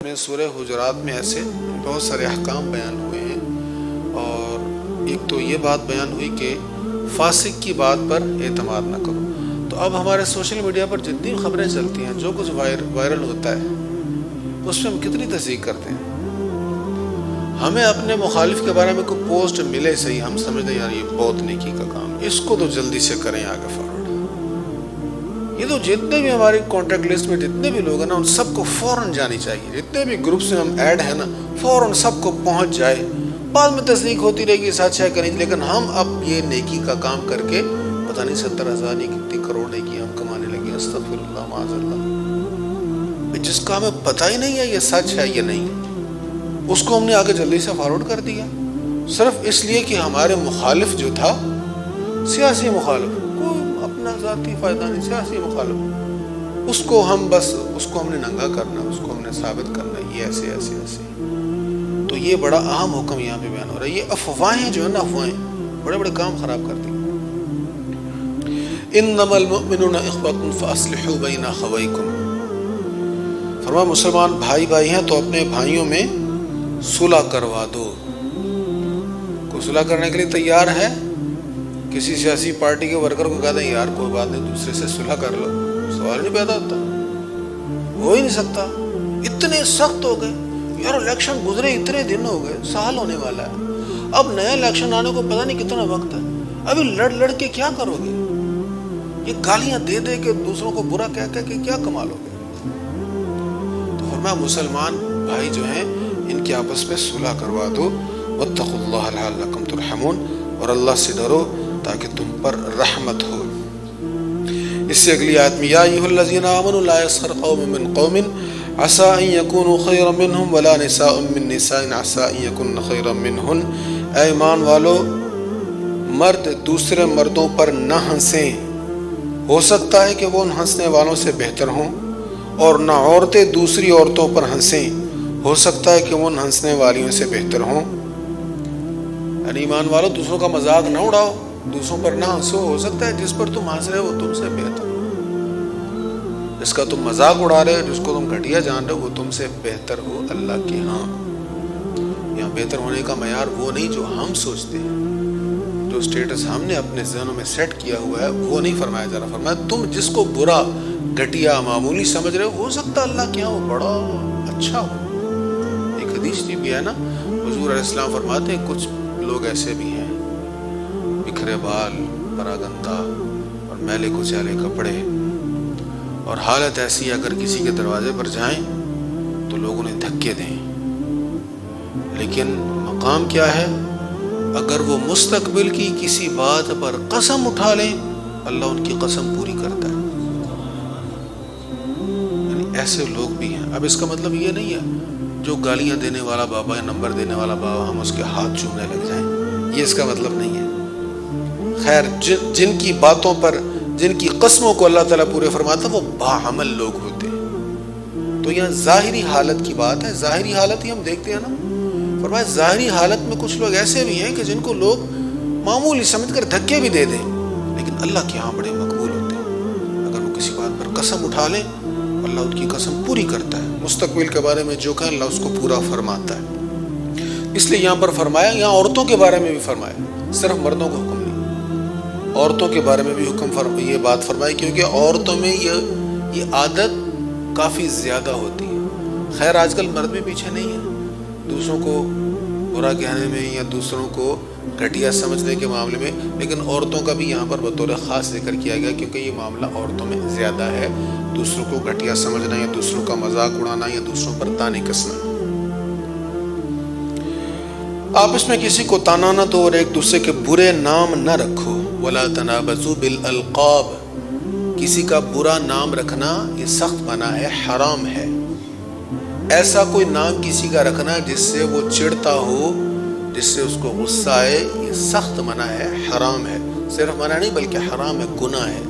میں سورہ حجرات میں ایسے بہت سارے احکام بیان ہوئے ہیں، اور ایک تو یہ بات بیان ہوئی کہ فاسق کی بات پر اعتماد نہ کرو۔ تو اب ہمارے سوشل میڈیا پر جتنی خبریں چلتی ہیں، جو کچھ وائرل ہوتا ہے، اس میں ہم کتنی تصدیق کرتے ہیں۔ ہمیں اپنے مخالف کے بارے میں کوئی پوسٹ ملے صحیح، ہم سمجھتے ہیں یار یہ بہت نیکی کا کام، اس کو تو جلدی سے کریں آگے فارورڈ۔ یہ تو جتنے بھی ہماری کانٹیکٹ لسٹ میں جتنے بھی لوگ ہیں نا، ان سب کو فوراً جانی چاہیے۔ جتنے بھی گروپس میں ہم ایڈ ہیں نا، فوراً سب کو پہنچ جائے۔ بعد میں تصدیق ہوتی رہے گی، سچ ہے کہ نہیں، لیکن ہم اب یہ نیکی کا کام کر کے پتہ نہیں 70,000 یا کتنی کروڑ نیکی ہم کمانے لگے۔ استغفر اللہ، معاذ اللہ۔ جس کا ہمیں پتہ ہی نہیں ہے یہ سچ ہے یا نہیں، اس کو ہم نے آگے جلدی سے فارورڈ کر دیا، صرف اس لیے کہ ہمارے مخالف جو تھا، سیاسی مخالف، کوئی اپنا ذاتی فائدہ نہیں، سیاسی مخالف، اس کو ہم نے ننگا کرنا، اس کو ہم نے ثابت کرنا یہ ایسے ایسے ایسے۔ تو یہ بڑا اہم حکم یہاں پہ بیان ہو رہا ہے۔ یہ افواہیں جو ہے نا، افواہیں بڑے بڑے کام خراب کرتی ہیں۔ انما المؤمنون اخوة فاصلحوا بین اخویکم، فرمایا مسلمان بھائی بھائی ہیں تو اپنے بھائیوں میں صلح کروا دو۔ کوئی صلح کرنے کے لیے تیار ہے؟ کسی سیاسی پارٹی کے ورکر کو کہتے ہیں یار کوئی بات نہیں، دوسرے سے صلح کر لو، سوال نہیں پیدا ہوتا، ہو ہی نہیں سکتا۔ اتنے سخت ہو گئے یار، الیکشن گزرے اتنے دن ہو گئے، سال ہونے والا ہے، اب نیا الیکشن آنے کو پتہ نہیں کتنا وقت ہے، ابھی لڑ کے کیا کرو گے؟ یہ گالیاں دے دے کے دوسروں کو برا کہہ کے کیا کما لو گے؟ تو فرمایا مسلمان بھائی جو ہیں ان کے آپس میں صلح کروا دو۔ واتقوا اللہ لعلکم ترحمون، اور اللہ سے ڈرو تاکہ تم پر رحمت ہو۔ اس سے اگلی آیت میں یا ایھا الذین آمنوا لا یسخر قوم من قوم عسى ان یکونوا خیرا منهم ولا نساء من نساء عسى ان یکن خیرا منہن، اے ایمان والو مرد دوسرے مردوں پر نہ ہنسیں، ہو سکتا ہے کہ وہ ان ہنسنے والوں سے بہتر ہوں، اور نہ عورتیں دوسری عورتوں پر ہنسیں، ہو سکتا ہے کہ وہ ان ہنسنے والیوں سے بہتر ہوں۔ یعنی ایمان والو دوسروں کا مذاق نہ اڑاؤ، دوسروں پر نہ ہنسو، ہو سکتا ہے جس پر تم ہنس رہے ہو وہ تم سے بہتر ہو، جس کا تم مذاق اڑا رہے ہو، جس کو تم گھٹیا جان رہے ہو، وہ تم سے بہتر ہو اللہ کے ہاں۔ یہاں بہتر ہونے کا معیار وہ نہیں جو ہم سوچتے ہیں، جو سٹیٹس ہم نے اپنے ذہنوں میں سیٹ کیا ہوا ہے، وہ نہیں فرمایا جا رہا۔ فرمایا تم جس کو برا، گھٹیا، معمولی سمجھ رہے ہو سکتا اللہ کے ہاں وہ بڑا اچھا ہو۔ ایک حدیث بھی ہے نا، حضور علیہ السلام فرماتے ہیں کچھ لوگ ایسے بھی ہیں، بکھرے بال، پراگندہ اور میلے کچیلے کپڑے، اور حالت ایسی اگر کسی کے دروازے پر جائیں تو لوگ انہیں دھکے دیں، لیکن مقام کیا ہے؟ اگر وہ مستقبل کی کسی بات پر قسم اٹھا لیں، اللہ ان کی قسم پوری کرتا ہے۔ یعنی ایسے لوگ بھی ہیں۔ اب اس کا مطلب یہ نہیں ہے جو گالیاں دینے والا بابا یا نمبر دینے والا بابا ہم اس کے ہاتھ چومنے لگ جائیں، یہ اس کا مطلب نہیں ہے۔ خیر جن کی باتوں پر، جن کی قسموں کو اللہ تعالیٰ پورے فرماتا وہ باعمل لوگ ہوتے ہیں۔ تو یہاں ظاہری حالت کی بات ہے، ظاہری حالت ہی ہم دیکھتے ہیں نا۔ فرمایا ظاہری حالت میں کچھ لوگ ایسے بھی ہیں کہ جن کو لوگ معمولی سمجھ کر دھکے بھی دے دیں، لیکن اللہ کے ہاں بڑے مقبول ہوتے ہیں۔ اگر وہ کسی بات پر قسم اٹھا لیں، اللہ ان کی قسم پوری کرتا ہے۔ مستقبل کے بارے میں جو کہیں اللہ اس کو پورا فرماتا ہے۔ اس لیے یہاں پر فرمایا، یہاں عورتوں کے بارے میں بھی فرمایا، صرف مردوں کو حکم نہیں، عورتوں کے بارے میں بھی حکم یہ بات فرمائی، کیونکہ عورتوں میں یہ عادت کافی زیادہ ہوتی ہے۔ خیر آج کل مرد بھی پیچھے نہیں ہے دوسروں کو برا کہنے میں یا دوسروں کو گھٹیا سمجھنے کے معاملے میں، لیکن عورتوں کا بھی یہاں پر بطور خاص ذکر کیا گیا، کیونکہ یہ معاملہ عورتوں میں زیادہ ہے، دوسروں کو گھٹیا سمجھنا یا دوسروں کا مذاق اڑانا یا دوسروں پر تانے کسنا۔ آپس میں کسی کو تانا نہ دو اور ایک دوسرے کے برے نام نہ رکھو۔ وَلَا تَنَابَزُوا بِالْأَلْقَابِ، کسی کا برا نام رکھنا یہ سخت منع ہے، حرام ہے۔ ایسا کوئی نام کسی کا رکھنا جس سے وہ چڑھتا ہو، جس سے اس کو غصہ آئے، یہ سخت منع ہے، حرام ہے۔ صرف منع نہیں بلکہ حرام ہے، گناہ ہے۔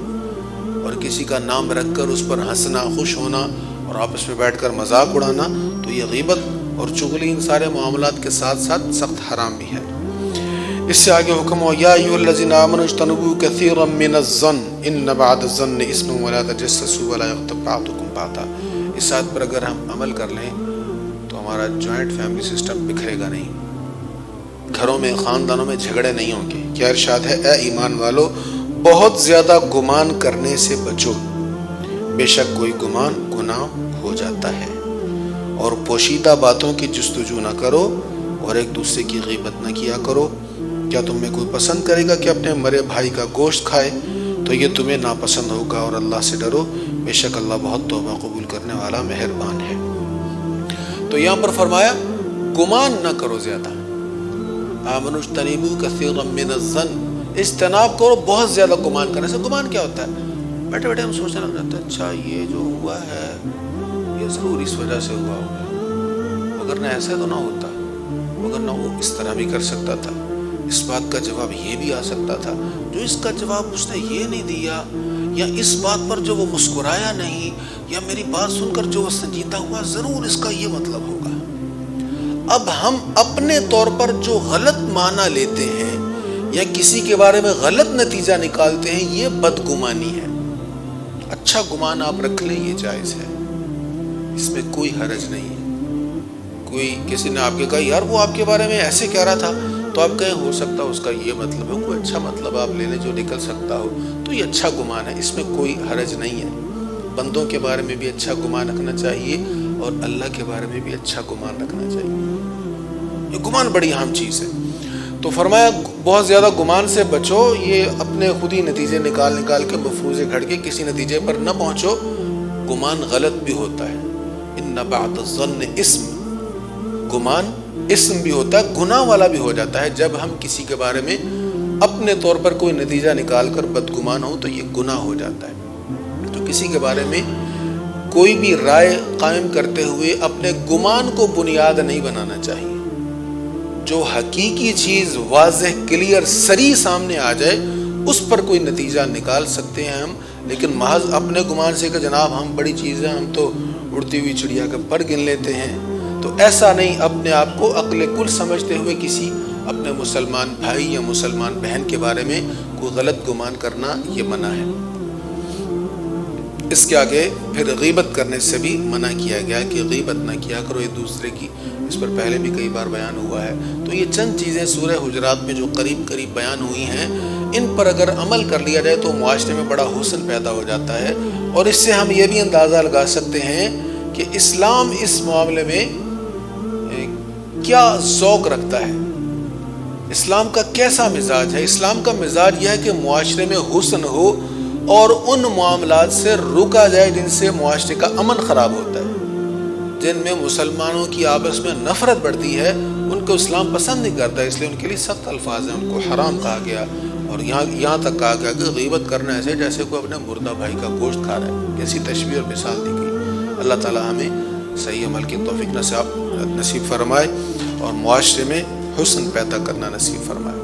اور کسی کا نام رکھ کر اس پر ہنسنا، خوش ہونا اور آپس میں بیٹھ کر مذاق اڑانا، تو یہ غیبت اور چغلی ان سارے معاملات کے ساتھ ساتھ سخت حرام بھی ہے۔ اس سے آگے حکم ہو یا ایھا الذین آمنوا اجتنبوا کثیرا من الظن ان بعض الظن اثم ولا تجسسوا ولا یغتب بعضکم بعضا۔ اس آیت پر اگر ہم عمل کر لیں تو ہمارا جوائنٹ فیملی سسٹم بکھرے گا نہیں، گھروں میں خاندانوں میں جھگڑے نہیں ہوں گے۔ کیا ارشاد ہے؟ اے ایمان والو بہت زیادہ گمان کرنے سے بچو، بے شک کوئی گمان گناہ ہو جاتا ہے، اور پوشیدہ باتوں کی جستجو نہ کرو اور ایک دوسرے کی غیبت نہ کیا کرو۔ کیا تم میں کوئی پسند کرے گا کہ اپنے مرے بھائی کا گوشت کھائے؟ تو یہ تمہیں ناپسند ہوگا، اور اللہ سے ڈرو، بے شک اللہ بہت توبہ قبول کرنے والا مہربان ہے۔ تو یہاں پر فرمایا گمان نہ کرو زیادہ، آمنوا اجتنبوا کثیرا من الظن، اجتناب کرو بہت زیادہ گمان کرنے سے۔ گمان کیا ہوتا ہے؟ بیٹھے بیٹھے ہم سوچنے لگ جاتے ہیں اچھا یہ جو ہوا ہے یہ ضرور اس وجہ سے ہوا ہوگا، اگر نہ ایسا تو نہ ہوتا، اگر نہ وہ اس طرح بھی کر سکتا تھا، اس بات کا جواب یہ بھی آ سکتا تھا، جو اس کا جواب اس نے یہ نہیں دیا، یا اس بات پر جو وہ مسکرایا نہیں، یا میری بات سن کر جو وہ سنجیدہ ہوا، ضرور اس کا یہ مطلب ہوگا۔ اب ہم اپنے طور پر جو غلط معنی لیتے ہیں یا کسی کے بارے میں غلط نتیجہ نکالتے ہیں، یہ بدگمانی ہے۔ اچھا گمان آپ رکھ لیں، یہ جائز ہے، اس میں کوئی حرج نہیں ہے۔ کوئی کسی نے آپ کے کہا یار وہ آپ کے بارے میں ایسے کہہ رہا تھا، تو آپ کہیں ہو سکتا ہے اس کا یہ مطلب ہے، کوئی اچھا مطلب آپ لے لیں جو نکل سکتا ہو، تو یہ اچھا گمان ہے، اس میں کوئی حرج نہیں ہے۔ بندوں کے بارے میں بھی اچھا گمان رکھنا چاہیے اور اللہ کے بارے میں بھی اچھا گمان رکھنا چاہیے۔ یہ گمان بڑی اہم چیز ہے۔ تو فرمایا بہت زیادہ گمان سے بچو، یہ اپنے خود ہی نتیجے نکال کے مفروضے گھڑ کے کسی نتیجے پر نہ پہنچو، گمان غلط بھی ہوتا ہے۔ ان بعض الظن اسم، گمان اسم بھی ہوتا ہے، گناہ والا بھی ہو جاتا ہے۔ جب ہم کسی کے بارے میں اپنے طور پر کوئی نتیجہ نکال کر بدگمان ہو تو یہ گناہ ہو جاتا ہے۔ تو کسی کے بارے میں کوئی بھی رائے قائم کرتے ہوئے اپنے گمان کو بنیاد نہیں بنانا چاہیے۔ جو حقیقی چیز واضح کلیئر سری سامنے آ جائے اس پر کوئی نتیجہ نکال سکتے ہیں ہم، لیکن محض اپنے گمان سے کہ جناب ہم بڑی چیز ہیں، ہم تو اڑتی ہوئی چڑیا کا پر گن لیتے ہیں، تو ایسا نہیں۔ اپنے آپ کو عقل کل سمجھتے ہوئے کسی اپنے مسلمان بھائی یا مسلمان بہن کے بارے میں کوئی غلط گمان کرنا یہ منع ہے۔ اس کے آگے پھر غیبت کرنے سے بھی منع کیا گیا کہ غیبت نہ کیا کرو ایک دوسرے کی، اس پر پہلے بھی کئی بار بیان ہوا ہے۔ تو یہ چند چیزیں سورہ حجرات میں جو قریب بیان ہوئی ہیں، ان پر اگر عمل کر لیا جائے تو معاشرے میں بڑا حسن پیدا ہو جاتا ہے، اور اس سے ہم یہ بھی اندازہ لگا سکتے ہیں کہ اسلام اس معاملے میں کیا ذوق رکھتا ہے، اسلام کا کیسا مزاج ہے۔ اسلام کا مزاج یہ ہے کہ معاشرے میں حسن ہو اور ان معاملات سے روکا جائے جن سے معاشرے کا امن خراب ہوتا ہے، جن میں مسلمانوں کی آپس میں نفرت بڑھتی ہے، ان کو اسلام پسند نہیں کرتا، اس لیے ان کے لیے سخت الفاظ ہیں، ان کو حرام کہا گیا، اور یہاں تک کہا گیا کہ غیبت کرنا ایسے جیسے کوئی اپنے مردہ بھائی کا گوشت کھا رہا ہے، کیسی تشبیہ اور مثال دی گئی۔ اللہ تعالی ہمیں صحیح عمل کی توفیق نصیب فرمائے اور معاشرے میں حسن پیدا کرنا نصیب فرمائے۔